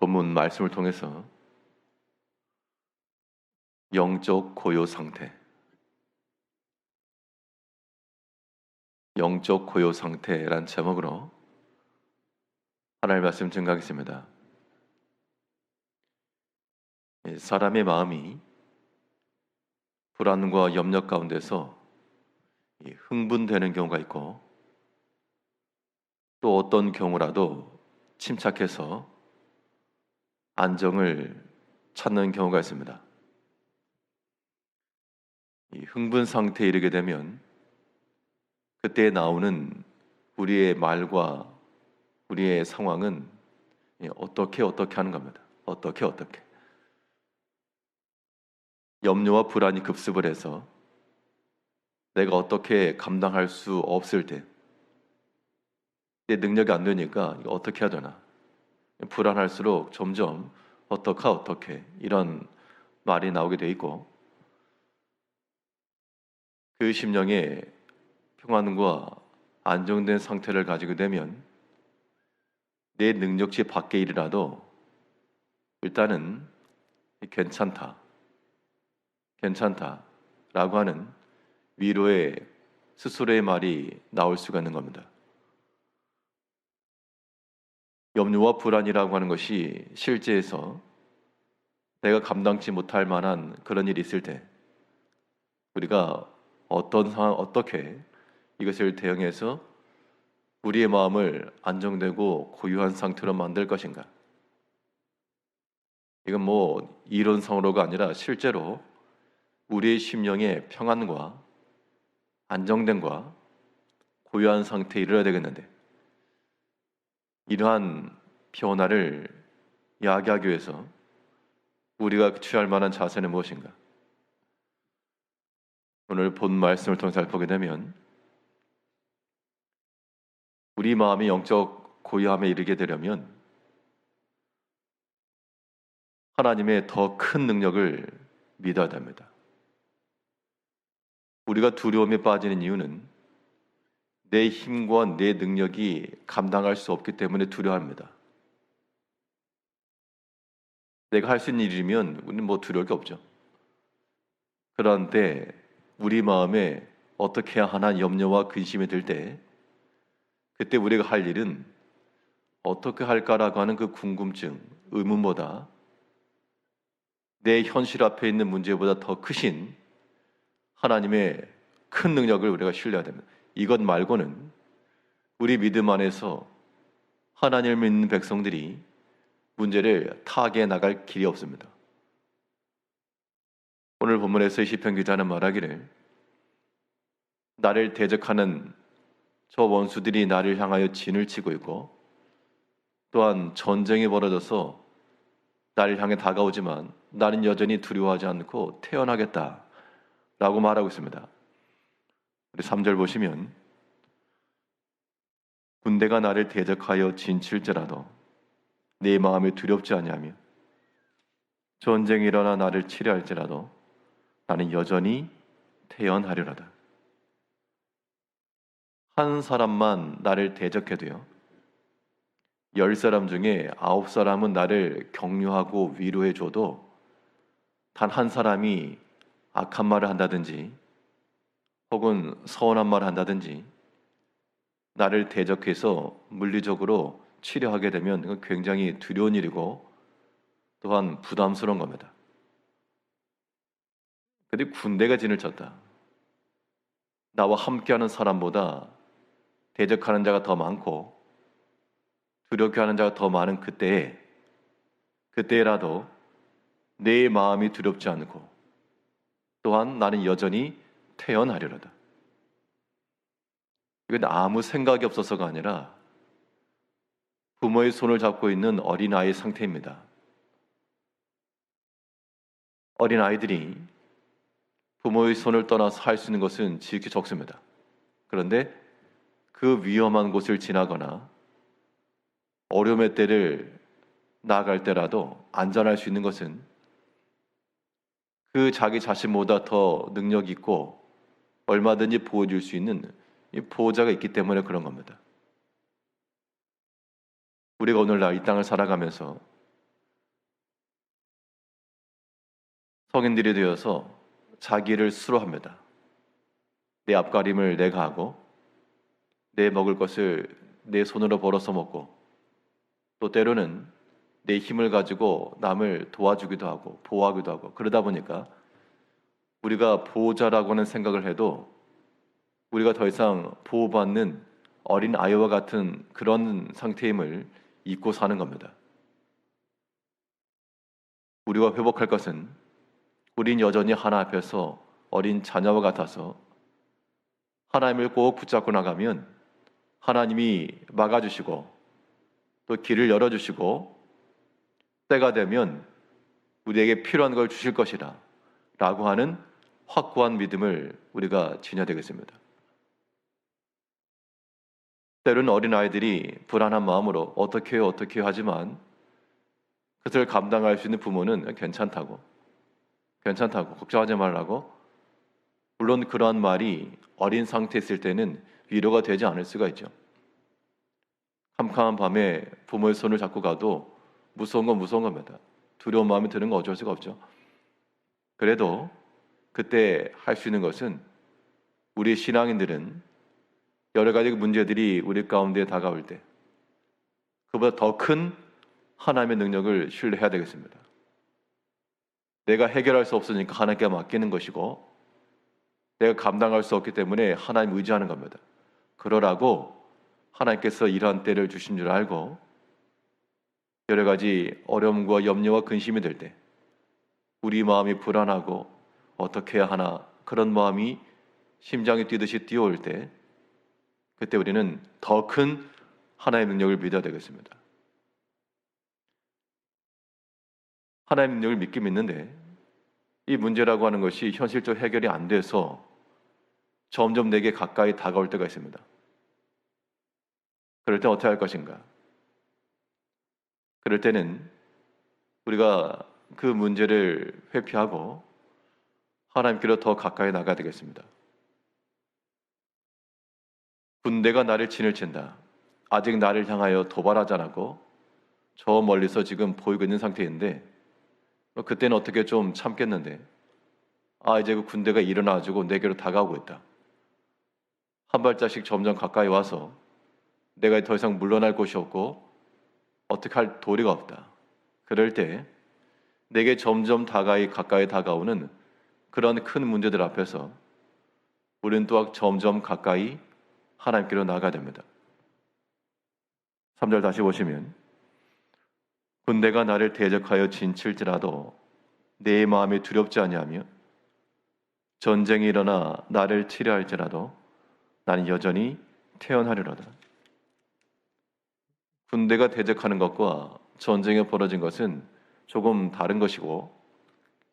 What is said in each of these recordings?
본문 말씀을 통해서 영적 고요 상태란 제목으로 하나님의 말씀 증거하겠습니다. 사람의 마음이 불안과 염려 가운데서 흥분되는 경우가 있고, 또 어떤 경우라도 침착해서 안정을 찾는 경우가 있습니다. 이 흥분 상태에 이르게 되면 그때 나오는 우리의 말과 우리의 상황은 어떻게 하는 겁니다. 어떻게 염려와 불안이 급습을 해서 내가 어떻게 감당할 수 없을 때, 내 능력이 안 되니까 이거 어떻게 해야 되나, 불안할수록 점점 어떻게 이런 말이 나오게 돼 있고, 그 심령에 평안과 안정된 상태를 가지게 되면 내 능력치 밖의 일이라도 일단은 괜찮다라고 하는 위로의 스스로의 말이 나올 수가 있는 겁니다. 염려와 불안이라고 하는 것이 실제에서 내가 감당치 못할 만한 그런 일이 있을 때 우리가 어떤 상황, 어떻게 이것을 대응해서 우리의 마음을 안정되고 고요한 상태로 만들 것인가? 이건 뭐 이론상으로가 아니라 실제로 우리의 심령의 평안과 안정됨과 고요한 상태에 이르러야 되겠는데, 이러한 변화를 야기하기 위해서 우리가 취할 만한 자세는 무엇인가? 오늘 본 말씀을 통해 살펴보게 되면 우리 마음이 영적 고요함에 이르게 되려면 하나님의 더 큰 능력을 믿어야 됩니다. 우리가 두려움에 빠지는 이유는 내 힘과 내 능력이 감당할 수 없기 때문에 두려워합니다. 내가 할 수 있는 일이면 우리는 뭐 두려울 게 없죠. 그런데 우리 마음에 어떻게 해야 하나 염려와 근심이 들 때, 그때 우리가 할 일은 어떻게 할까라고 하는 그 궁금증, 의문보다 내 현실 앞에 있는 문제보다 더 크신 하나님의 큰 능력을 우리가 신뢰해야 됩니다. 이것 말고는 우리 믿음 안에서 하나님을 믿는 백성들이 문제를 타개해 나갈 길이 없습니다. 오늘 본문에서 시편 기자는 말하기를, 나를 대적하는 저 원수들이 나를 향하여 진을 치고 있고, 또한 전쟁이 벌어져서 나를 향해 다가오지만 나는 여전히 두려워하지 않고 태어나겠다라고 말하고 있습니다. 우리 3절 보시면, 군대가 나를 대적하여 진칠지라도 내 마음이 두렵지 아니하며 전쟁이 일어나 나를 치려 할지라도 나는 여전히 태연하리로다. 한 사람만 나를 대적해도요, 10사람 중에 9사람은 나를 격려하고 위로해줘도 단 한 사람이 악한 말을 한다든지 혹은 서운한 말을 한다든지 나를 대적해서 물리적으로 치료하게 되면 그건 굉장히 두려운 일이고 또한 부담스러운 겁니다. 근데 군대가 진을 쳤다. 나와 함께하는 사람보다 대적하는 자가 더 많고 두렵게하는 자가 더 많은 그때라도 내 마음이 두렵지 않고 또한 나는 여전히 태어나려다. 이건 아무 생각이 없어서가 아니라 부모의 손을 잡고 있는 어린아이의 상태입니다. 어린아이들이 부모의 손을 떠나서 할 수 있는 것은 지극히 적습니다. 그런데 그 위험한 곳을 지나거나 어려움의 때를 나아갈 때라도 안전할 수 있는 것은 그 자기 자신보다 더 능력 있고 얼마든지 보호해줄 수 있는 이 보호자가 있기 때문에 그런 겁니다. 우리가 오늘날 이 땅을 살아가면서 성인들이 되어서 자기를 수로합니다. 내 앞가림을 내가 하고 내 먹을 것을 내 손으로 벌어서 먹고 또 때로는 내 힘을 가지고 남을 도와주기도 하고 보호하기도 하고 그러다 보니까 우리가 보호자라고 하는 생각을 해도 우리가 더 이상 보호받는 어린 아이와 같은 그런 상태임을 잊고 사는 겁니다. 우리가 회복할 것은 우린 여전히 하나 앞에서 어린 자녀와 같아서 하나님을 꼭 붙잡고 나가면 하나님이 막아주시고 또 길을 열어주시고 때가 되면 우리에게 필요한 걸 주실 것이라 라고 하는 확고한 믿음을 우리가 지녀야 되겠습니다. 때로는 어린아이들이 불안한 마음으로 어떻게 해요 하지만 그것을 감당할 수 있는 부모는 괜찮다고 걱정하지 말라고, 물론 그러한 말이 어린 상태에 있을 때는 위로가 되지 않을 수가 있죠. 캄캄한 밤에 부모의 손을 잡고 가도 무서운 건 무서운 겁니다. 두려운 마음이 드는 건 어쩔 수가 없죠. 그래도 그때 할 수 있는 것은 우리 신앙인들은 여러 가지 문제들이 우리 가운데 다가올 때 그보다 더 큰 하나님의 능력을 신뢰해야 되겠습니다. 내가 해결할 수 없으니까 하나님께 맡기는 것이고 내가 감당할 수 없기 때문에 하나님 의지하는 겁니다. 그러라고 하나님께서 이러한 때를 주신 줄 알고 여러 가지 어려움과 염려와 근심이 될 때 우리 마음이 불안하고 어떻게 해야 하나 그런 마음이 심장이 뛰듯이 뛰어올 때 그때 우리는 더 큰 하나님의 능력을 믿어야 되겠습니다. 하나님의 능력을 믿긴 믿는데 이 문제라고 하는 것이 현실적 해결이 안 돼서 점점 내게 가까이 다가올 때가 있습니다. 그럴 때 어떻게 할 것인가? 그럴 때는 우리가 그 문제를 회피하고 하나님께로 더 가까이 나가야 되겠습니다. 군대가 나를 진을 친다. 아직 나를 향하여 도발하지 않았고 저 멀리서 지금 보이고 있는 상태인데 그때는 어떻게 좀 참겠는데 이제 그 군대가 일어나가지고 내게로 다가오고 있다. 한 발짝씩 점점 가까이 와서 내가 더 이상 물러날 곳이 없고 어떻게 할 도리가 없다. 그럴 때 내게 점점 가까이 다가오는 그런 큰 문제들 앞에서 우리는 또한 점점 가까이 하나님께로 나아가야 됩니다. 3절 다시 보시면 군대가 나를 대적하여 진칠지라도 내 마음이 두렵지 아니하며 전쟁이 일어나 나를 치려 할지라도 나는 여전히 태어나리로다. 군대가 대적하는 것과 전쟁이 벌어진 것은 조금 다른 것이고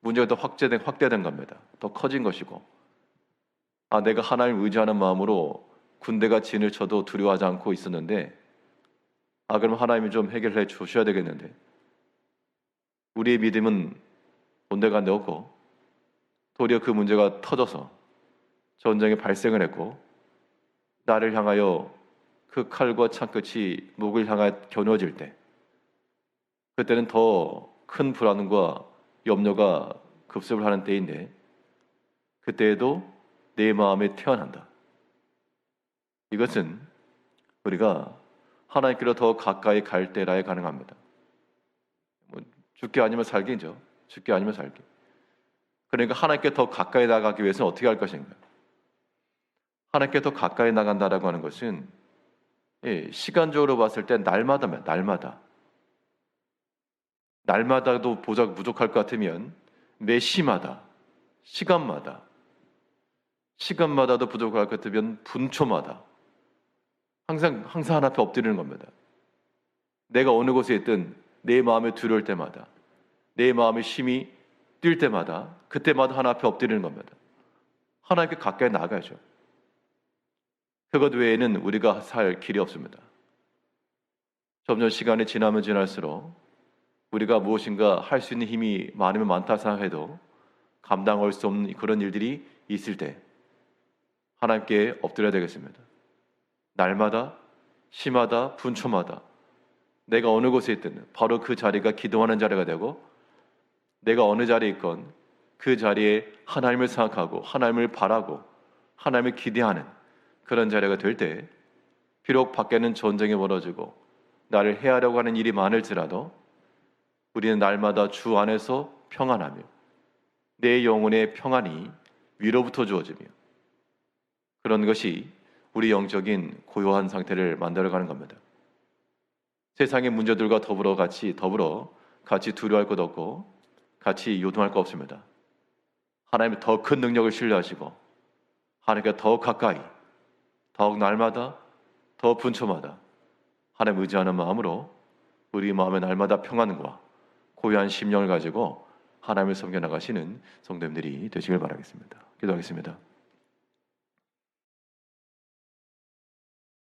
문제가 더 확대된 겁니다. 더 커진 것이고 내가 하나님을 의지하는 마음으로 군대가 진을 쳐도 두려워하지 않고 있었는데 그럼 하나님이 좀 해결해 주셔야 되겠는데 우리의 믿음은 온데간데 없고 도리어 그 문제가 터져서 전쟁이 발생을 했고 나를 향하여 그 칼과 창끝이 목을 향해 겨누어질 때 그때는 더 큰 불안과 염려가 급습을 하는 때인데 그때에도 내 마음에 태어난다. 이것은 우리가 하나님께로 더 가까이 갈 때라야 가능합니다. 죽기 아니면 살기죠. 죽기 아니면 살기. 그러니까 하나님께 더 가까이 나가기 위해서는 어떻게 할 것인가? 하나님께 더 가까이 나간다라고 하는 것은 시간적으로 봤을 때 날마다도 부족할 것 같으면 매 시마다 시간마다도 부족할 것 같으면 분초마다 항상 하나 앞에 엎드리는 겁니다. 내가 어느 곳에 있든 내 마음에 두려울 때마다 내 마음의 힘이 뛸 때마다 그때마다 하나 앞에 엎드리는 겁니다. 하나님께 가까이 나가야죠. 그것 외에는 우리가 살 길이 없습니다. 점점 시간이 지나면 지날수록 우리가 무엇인가 할 수 있는 힘이 많으면 많다 생각해도 감당할 수 없는 그런 일들이 있을 때 하나님께 엎드려야 되겠습니다. 날마다, 시마다, 분초마다 내가 어느 곳에 있든 바로 그 자리가 기도하는 자리가 되고 내가 어느 자리에 있건 그 자리에 하나님을 생각하고 하나님을 바라고 하나님을 기대하는 그런 자리가 될 때 비록 밖에는 전쟁이 벌어지고 나를 해하려고 하는 일이 많을지라도 우리는 날마다 주 안에서 평안하며 내 영혼의 평안이 위로부터 주어지며 그런 것이 우리 영적인 고요한 상태를 만들어가는 겁니다. 세상의 문제들과 더불어 같이 두려워할 것 없고 같이 요동할 것 없습니다. 하나님의 더 큰 능력을 신뢰하시고 하나님께 더 가까이 더욱 날마다 더 분초마다 하나님 의지하는 마음으로 우리 마음의 날마다 평안과 고요한 심령을 가지고 하나님을 섬겨 나가시는 성도님들이 되시길 바라겠습니다. 기도하겠습니다.